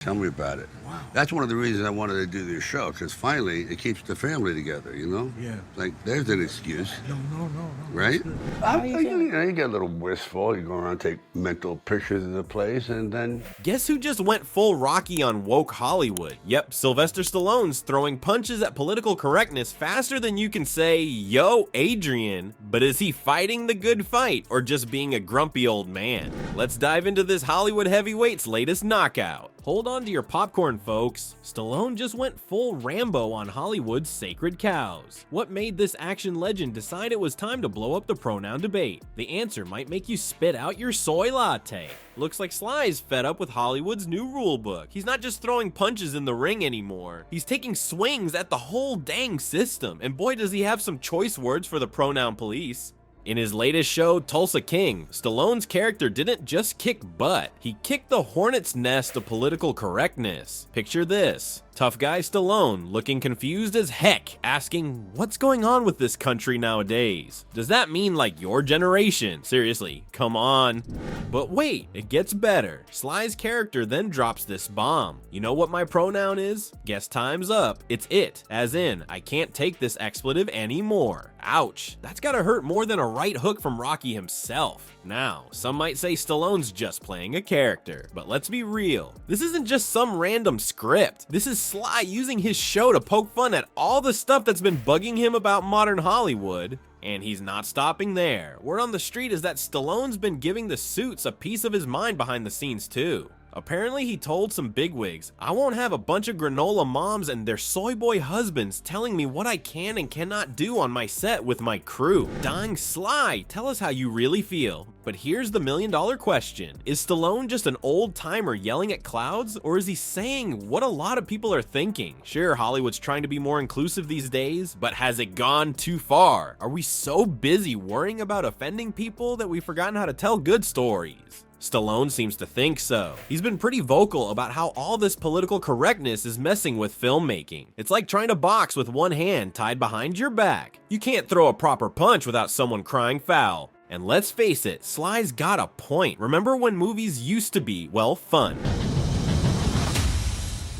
Tell me about it. Wow. That's one of the reasons I wanted to do this show, because finally it keeps the family together, you know? Yeah. Like, there's an excuse. No. Right? How you feeling? You get a little wistful. You go around, take mental pictures of the place, and then... Guess who just went full Rocky on woke Hollywood? Yep, Sylvester Stallone's throwing punches at political correctness faster than you can say, yo, Adrian. But is he fighting the good fight, or just being a grumpy old man? Let's dive into this Hollywood heavyweight's latest knockout. Hold on to your popcorn, folks. Stallone just went full Rambo on Hollywood's sacred cows. What made this action legend decide it was time to blow up the pronoun debate? The answer might make you spit out your soy latte. Looks like Sly's fed up with Hollywood's new rulebook. He's not just throwing punches in the ring anymore. He's taking swings at the whole dang system. And boy, does he have some choice words for the pronoun police. In his latest show, Tulsa King, Stallone's character didn't just kick butt, he kicked the hornet's nest of political correctness. Picture this. Tough guy Stallone, looking confused as heck, asking, what's going on with this country nowadays? Does that mean like your generation? Seriously, come on. But wait, it gets better. Sly's character then drops this bomb. You know what my pronoun is? Guess time's up. It's it, as in, I can't take this expletive anymore. Ouch, that's gotta hurt more than a right hook from Rocky himself. Now, some might say Stallone's just playing a character, but let's be real. This isn't just some random script. This is Sly using his show to poke fun at all the stuff that's been bugging him about modern Hollywood. And he's not stopping there. Word on the street is that Stallone's been giving the suits a piece of his mind behind the scenes too. Apparently he told some bigwigs, I won't have a bunch of granola moms and their soy boy husbands telling me what I can and cannot do on my set with my crew. Dying Sly, tell us how you really feel. But here's the million-dollar question. Is Stallone just an old timer yelling at clouds, or is he saying what a lot of people are thinking? Sure, Hollywood's trying to be more inclusive these days, but has it gone too far? Are we so busy worrying about offending people that we've forgotten how to tell good stories? Stallone seems to think so. He's been pretty vocal about how all this political correctness is messing with filmmaking. It's like trying to box with one hand tied behind your back. You can't throw a proper punch without someone crying foul. And let's face it, Sly's got a point. Remember when movies used to be, well, fun.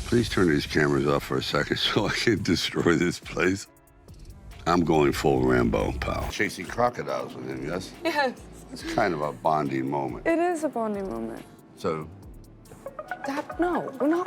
Please turn these cameras off for a second so I can destroy this place. I'm going full Rambo, pal. Chasing crocodiles with him, yes? Yes. It's kind of a bonding moment. It is a bonding moment. So, Dad, no. No.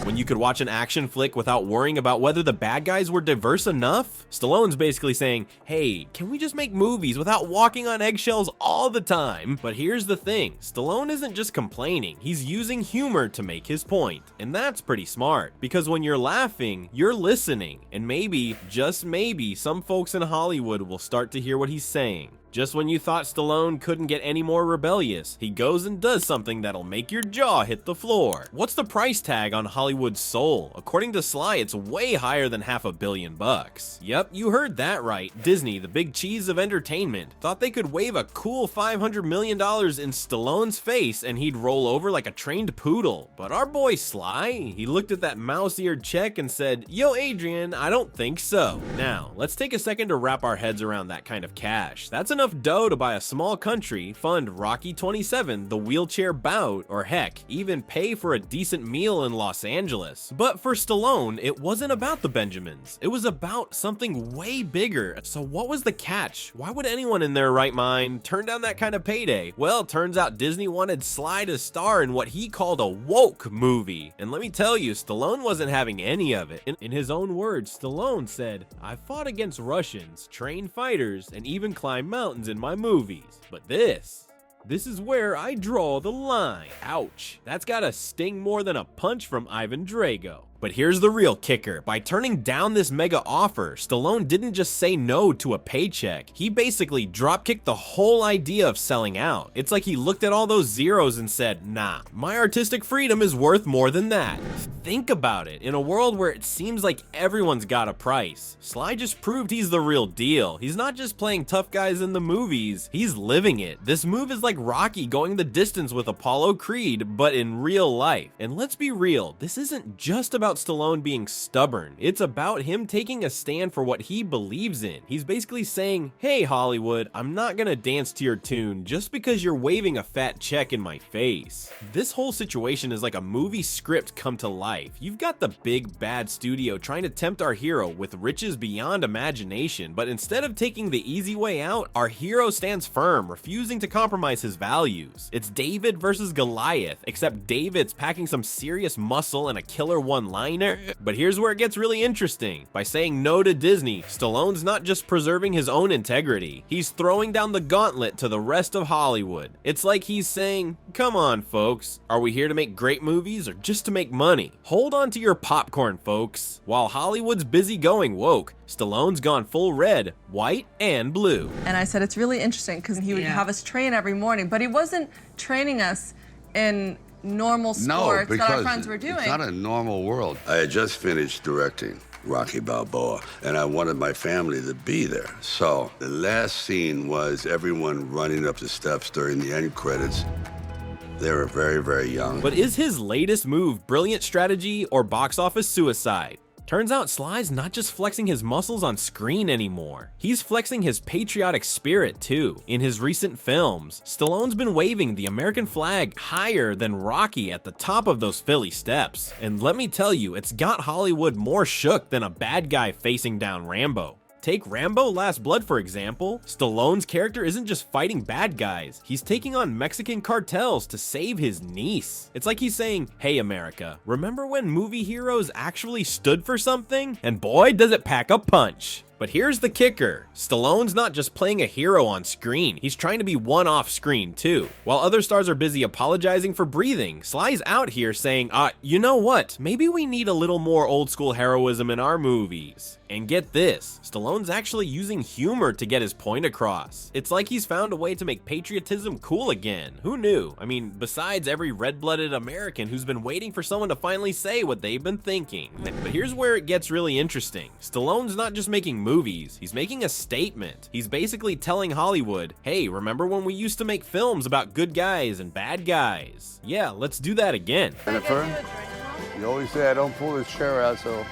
When you could watch an action flick without worrying about whether the bad guys were diverse enough? Stallone's basically saying, hey, can we just make movies without walking on eggshells all the time? But here's the thing, Stallone isn't just complaining, he's using humor to make his point. And that's pretty smart, because when you're laughing, you're listening. And maybe, just maybe, some folks in Hollywood will start to hear what he's saying. Just when you thought Stallone couldn't get any more rebellious, he goes and does something that'll make your jaw hit the floor. What's the price tag on Hollywood's soul? According to Sly, it's way higher than $500 million. Yep, you heard that right. Disney, the big cheese of entertainment, thought they could wave a cool $500 million in Stallone's face and he'd roll over like a trained poodle. But our boy Sly, he looked at that mouse-eared check and said, yo, Adrian, I don't think so. Now, let's take a second to wrap our heads around that kind of cash. That's enough dough to buy a small country, fund Rocky 27, the wheelchair bout, or heck, even pay for a decent meal in Los Angeles. But for Stallone, it wasn't about the Benjamins. It was about something way bigger. So what was the catch? Why would anyone in their right mind turn down that kind of payday? Well, turns out Disney wanted Sly to star in what he called a woke movie. And let me tell you, Stallone wasn't having any of it. In his own words, Stallone said, I fought against Russians, trained fighters, and even climbed mountains in my movies, but this is where I draw the line. Ouch, that's gotta sting more than a punch from Ivan Drago. But here's the real kicker. By turning down this mega offer, Stallone didn't just say no to a paycheck. He basically dropkicked the whole idea of selling out. It's like he looked at all those zeros and said, nah, my artistic freedom is worth more than that. Think about it. In a world where it seems like everyone's got a price, Sly just proved he's the real deal. He's not just playing tough guys in the movies, he's living it. This move is like Rocky going the distance with Apollo Creed, but in real life. And let's be real, this isn't just about about Stallone being stubborn. It's about him taking a stand for what he believes in. He's basically saying, hey Hollywood, I'm not gonna dance to your tune just because you're waving a fat check in my face. This whole situation is like a movie script come to life. You've got the big bad studio trying to tempt our hero with riches beyond imagination, but instead of taking the easy way out, our hero stands firm, refusing to compromise his values. It's David versus Goliath, except David's packing some serious muscle and a killer one-liner. But here's where it gets really interesting. By saying no to Disney, Stallone's not just preserving his own integrity, he's throwing down the gauntlet to the rest of Hollywood. It's like he's saying, come on folks, are we here to make great movies or just to make money? Hold on to your popcorn folks. While Hollywood's busy going woke, Stallone's gone full red, white, and blue. And I said, it's really interesting because he would have us train every morning, but he wasn't training us in normal sports that our friends were doing. It's not a normal world. I had just finished directing Rocky Balboa, and I wanted my family to be there. So the last scene was everyone running up the steps during the end credits. They were very, very young. But is his latest move brilliant strategy or box office suicide? Turns out Sly's not just flexing his muscles on screen anymore. He's flexing his patriotic spirit too. In his recent films, Stallone's been waving the American flag higher than Rocky at the top of those Philly steps. And let me tell you, it's got Hollywood more shook than a bad guy facing down Rambo. Take Rambo Last Blood for example. Stallone's character isn't just fighting bad guys, he's taking on Mexican cartels to save his niece. It's like he's saying, hey America, remember when movie heroes actually stood for something? And boy does it pack a punch. But here's the kicker, Stallone's not just playing a hero on screen, he's trying to be one off screen too. While other stars are busy apologizing for breathing, Sly's out here saying, you know what, maybe we need a little more old school heroism in our movies. And get this, Stallone's actually using humor to get his point across. It's like he's found a way to make patriotism cool again. Who knew? I mean, besides every red-blooded American who's been waiting for someone to finally say what they've been thinking. But here's where it gets really interesting. Stallone's not just making movies, he's making a statement. He's basically telling Hollywood, hey, remember when we used to make films about good guys and bad guys? Yeah, let's do that again. Jennifer, you always say I don't pull this chair out, so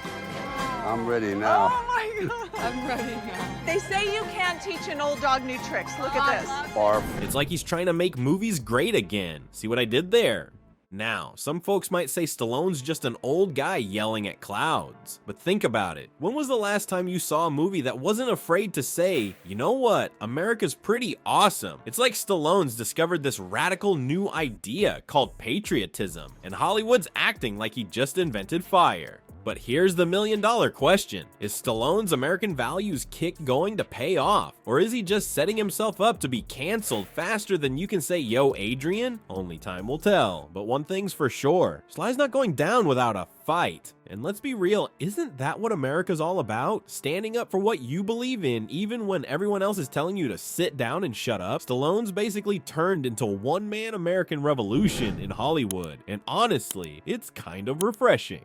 I'm ready now. Oh my God. I'm ready now. They say you can't teach an old dog new tricks. Look at this. Barf. It's like he's trying to make movies great again. See what I did there? Now, some folks might say Stallone's just an old guy yelling at clouds. But think about it. When was the last time you saw a movie that wasn't afraid to say, you know what, America's pretty awesome? It's like Stallone's discovered this radical new idea called patriotism, and Hollywood's acting like he just invented fire. But here's the million-dollar question. Is Stallone's American values kick going to pay off? Or is he just setting himself up to be canceled faster than you can say, yo, Adrian? Only time will tell. But one thing's for sure, Sly's not going down without a fight. And let's be real, isn't that what America's all about? Standing up for what you believe in, even when everyone else is telling you to sit down and shut up? Stallone's basically turned into a one-man American revolution in Hollywood. And honestly, it's kind of refreshing.